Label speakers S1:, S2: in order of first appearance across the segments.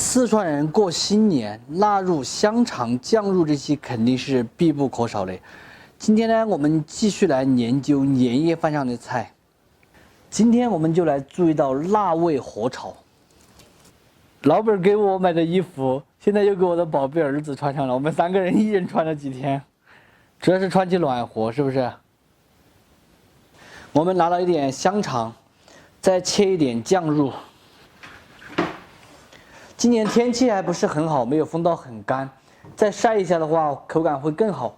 S1: 四川人过新年，腊肉、香肠、酱肉这些肯定是必不可少的。今天呢，我们继续来研究年夜饭上的菜。今天我们就来做一道辣味火炒。老板给我买的衣服，现在又给我的宝贝儿子穿上了，我们3个人一人穿了几天，主要是穿起暖和，是不是？我们拿了一点香肠，再切一点酱肉。今年天气还不是很好，没有风到很干，再晒一下的话，口感会更好。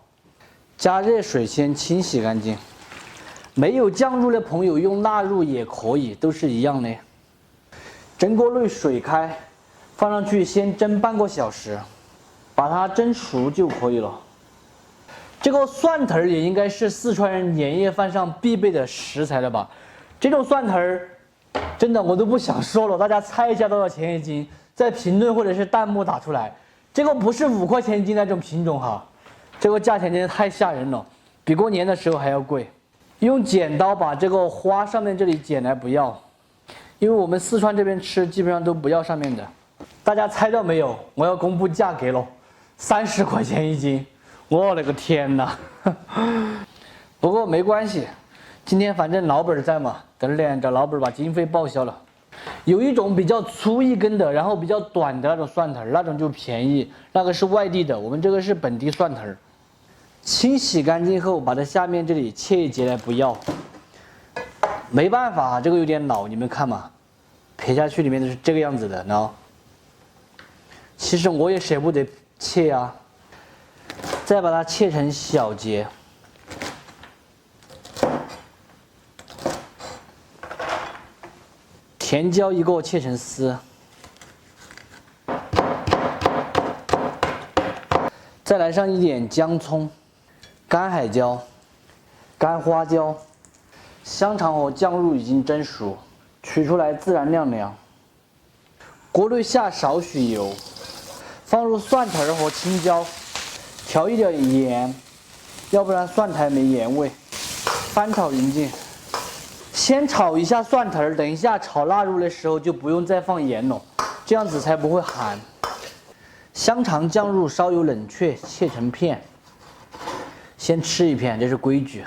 S1: 加热水先清洗干净。没有酱肉的朋友用腊肉也可以，都是一样的。蒸锅内水开，放上去先蒸半个小时，把它蒸熟就可以了。这个蒜头也应该是四川人年夜饭上必备的食材了吧？这种蒜头真的我都不想说了，大家猜一下多少钱一斤？在评论或者是弹幕打出来。这个不是5块钱一斤那种品种哈，这个价钱真的太吓人了，比过年的时候还要贵。用剪刀把这个花上面这里剪来不要，因为我们四川这边吃基本上都不要上面的。大家猜到没有？我要公布价格了，30块钱一斤，我勒个天哪！不过没关系，今天反正老本在嘛，等着找老本把经费报销了。有一种比较粗一根的，然后比较短的那种蒜头，那种就便宜，那个是外地的，我们这个是本地蒜头。清洗干净后，把它下面这里切一截来不要。没办法，这个有点老，你们看嘛，撇下去里面都是这个样子的呢。其实我也舍不得切啊，再把它切成小节。甜椒1个切成丝，再来上一点姜葱、干海椒、干花椒。香肠和酱肉已经蒸熟，取出来自然晾凉。锅内下少许油，放入蒜头和青椒，调一点盐，要不然蒜苔没盐味。翻炒匀净。先炒一下蒜头，等一下炒腊肉的时候就不用再放盐了，这样子才不会寒。香肠酱肉稍有冷却，切成片。先吃一片，这是规矩。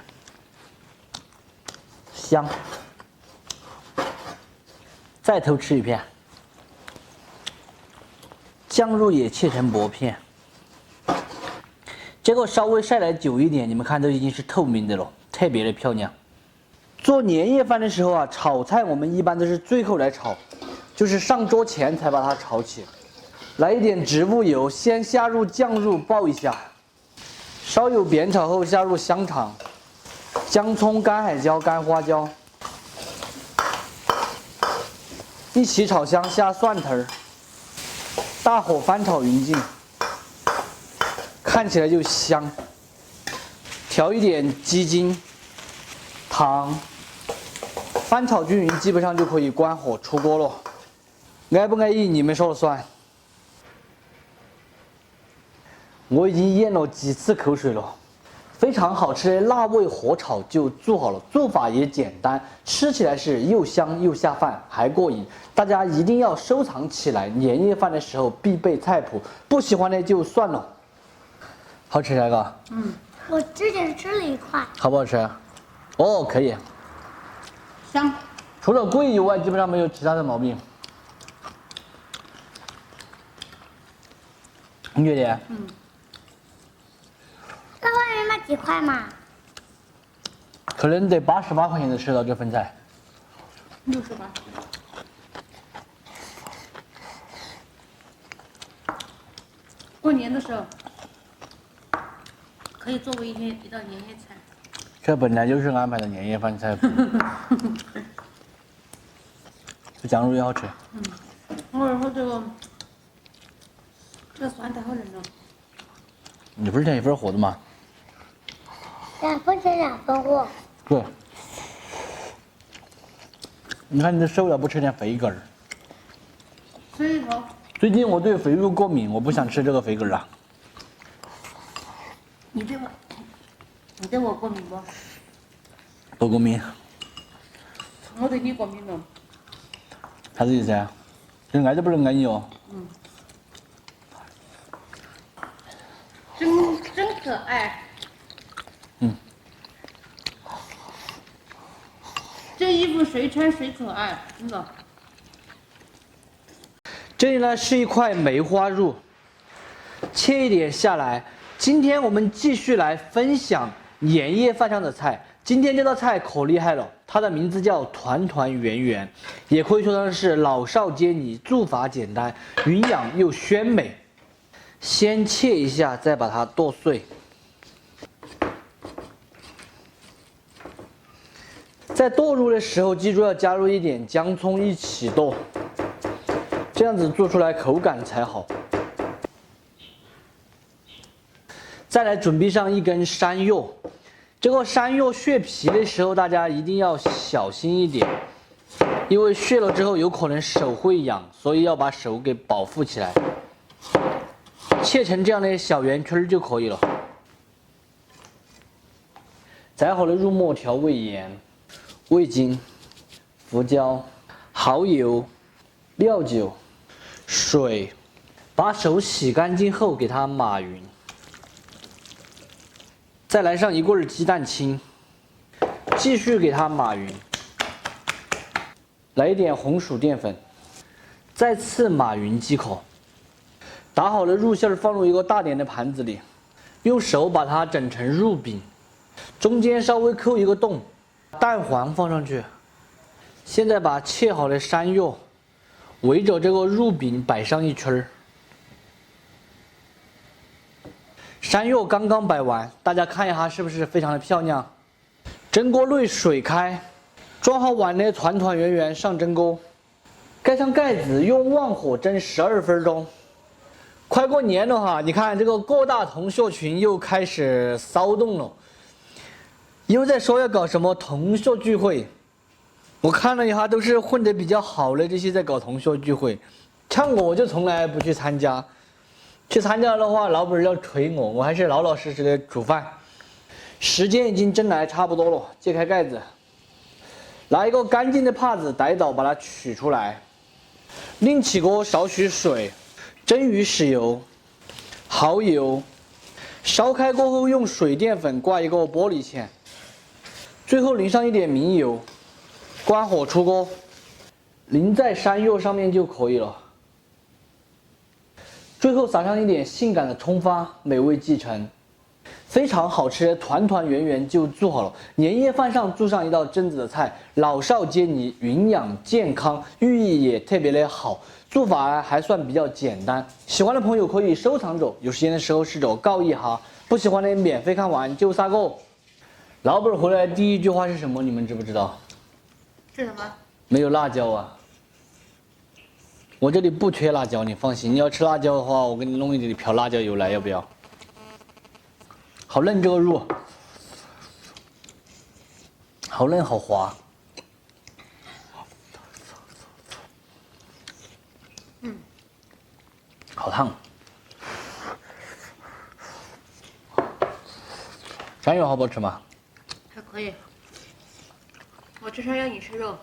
S1: 香。再偷吃一片。酱肉也切成薄片。这个稍微晒来久一点，你们看都已经是透明的了，特别的漂亮。做年夜饭的时候啊，炒菜我们一般都是最后来炒，就是上桌前才把它炒起。来一点植物油，先下入酱肉爆一下，稍有煸炒后下入香肠、姜葱、干海椒、干花椒，一起炒香，下蒜头，大火翻炒匀净，看起来就香。调一点鸡精、糖。翻炒均匀，基本上就可以关火出锅了。安不安逸？你们说了算。我已经咽了几次口水了。非常好吃的辣味火炒就做好了，做法也简单，吃起来是又香又下饭，还过瘾。大家一定要收藏起来，年夜饭的时候必备菜谱。不喜欢的就算了。好吃那个？
S2: 我之前吃了一块。
S1: 好不好吃？哦，可以。
S2: 香，
S1: 除了贵以外，基本上没有其他的毛病。你觉得？
S2: 在外面卖几块嘛？
S1: 可能得88块钱的吃到这份菜。
S2: 68。过年的时候可以作为一道年夜菜。
S1: 这本来就是安排的年夜饭菜谱。这酱肉也好吃。
S2: 我说这个蒜头好冷哦。
S1: 你不是点一份活的吗
S2: 2分钱2分货。
S1: 对。你看你都瘦了，不吃点肥根儿。
S2: 吃一口。
S1: 最近我对肥肉过敏，我不想吃这个肥根儿了。
S2: 你对我过敏不？
S1: 不过敏。
S2: 我对你过敏了。
S1: 啥子意思啊？人爱都不能安逸哦。
S2: 真可爱。这衣服谁穿谁可爱，真的。
S1: 这里呢是一块梅花肉，切一点下来。今天我们继续来分享年夜饭上的菜。今天这道菜可厉害了，它的名字叫团团圆圆，也可以说它是老少皆宜，做法简单，营养又鲜美。先切一下，再把它剁碎。在剁入的时候，记住要加入一点姜葱一起剁，这样子做出来口感才好。再来准备上一根山药，这个山药削皮的时候，大家一定要小心一点，因为削了之后有可能手会痒，所以要把手给保护起来。切成这样的小圆圈就可以了。宰好的肉末调味盐、味精、胡椒、蚝油、料酒、水，把手洗干净后给它码匀。再来上一棍鸡蛋清，继续给它码匀。来一点红薯淀粉，再次码匀即可。打好的肉馅放入一个大点的盘子里，用手把它整成肉饼，中间稍微抠一个洞，蛋黄放上去。现在把切好的山药围着这个肉饼摆上一圈儿。山药刚刚摆完，大家看一下是不是非常的漂亮？蒸锅内水开，装好碗的团团圆圆上蒸锅，盖上盖子，用旺火蒸12分钟。快过年了哈，你看这个各大同学群又开始骚动了，又在说要搞什么同学聚会。我看了一下，都是混得比较好的这些在搞同学聚会，像我就从来不去参加。去参加的话，老板要捶我，我还是老老实实的煮饭。时间已经蒸来差不多了，揭开盖子，拿一个干净的帕子逮倒，把它取出来。另起锅少许水，蒸鱼豉油、蚝油，烧开过后用水淀粉挂一个玻璃芡，最后淋上一点明油，关火出锅，淋在山药上面就可以了。最后撒上一点性感的葱花，美味继承。非常好吃的团团圆圆就做好了。年夜饭上做上一道蒸子的菜，老少皆宜，营养健康，寓意也特别的好。做法还算比较简单，喜欢的朋友可以收藏着，有时间的时候试着告一下。不喜欢的免费看完就撒个。老板回来第一句话是什么？你们知不知道？
S2: 是什么？
S1: 没有辣椒啊。我这里不缺辣椒，你放心。你要吃辣椒的话，我给你弄一点瓢辣椒油来，要不要？好嫩这个肉，好嫩好滑。好烫。山药好不好吃吗？
S2: 还可以。我吃山药，你吃肉。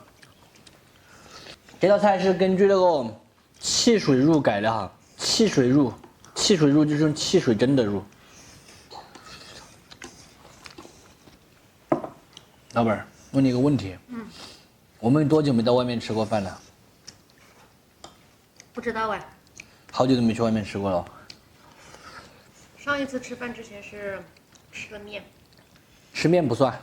S1: 这道菜是根据那个汽水肉改的哈，汽水肉就是用汽水蒸的肉。老板，问你一个问题，我们多久没到外面吃过饭了？
S2: 不知道哎。
S1: 好久都没去外面吃过了。
S2: 上一次吃饭之前是吃了面。
S1: 吃面不算。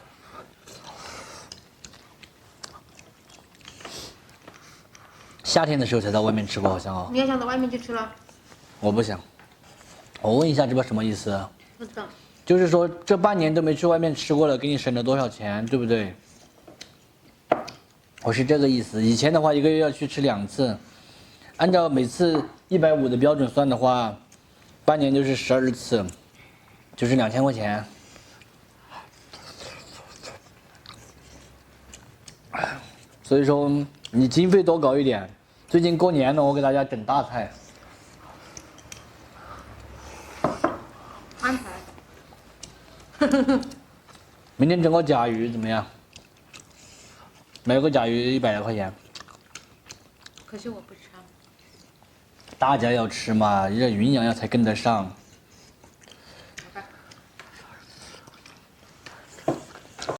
S1: 夏天的时候才到外面吃过，好像哦。
S2: 你也想到外面去吃了？
S1: 我不想。我问一下，这个什么意思啊？
S2: 不知道。
S1: 就是说这半年都没去外面吃过了，给你省了多少钱，对不对？我是这个意思。以前的话，一个月要去吃2次，按照每次150的标准算的话，半年就是12次，就是2000块钱。所以说你经费多搞一点。最近过年了，我给大家整大菜。
S2: 安排。
S1: 明天整个甲鱼怎么样？买个甲鱼100来块钱。
S2: 可惜我不吃。
S1: 大家要吃嘛，这营养要才跟得上。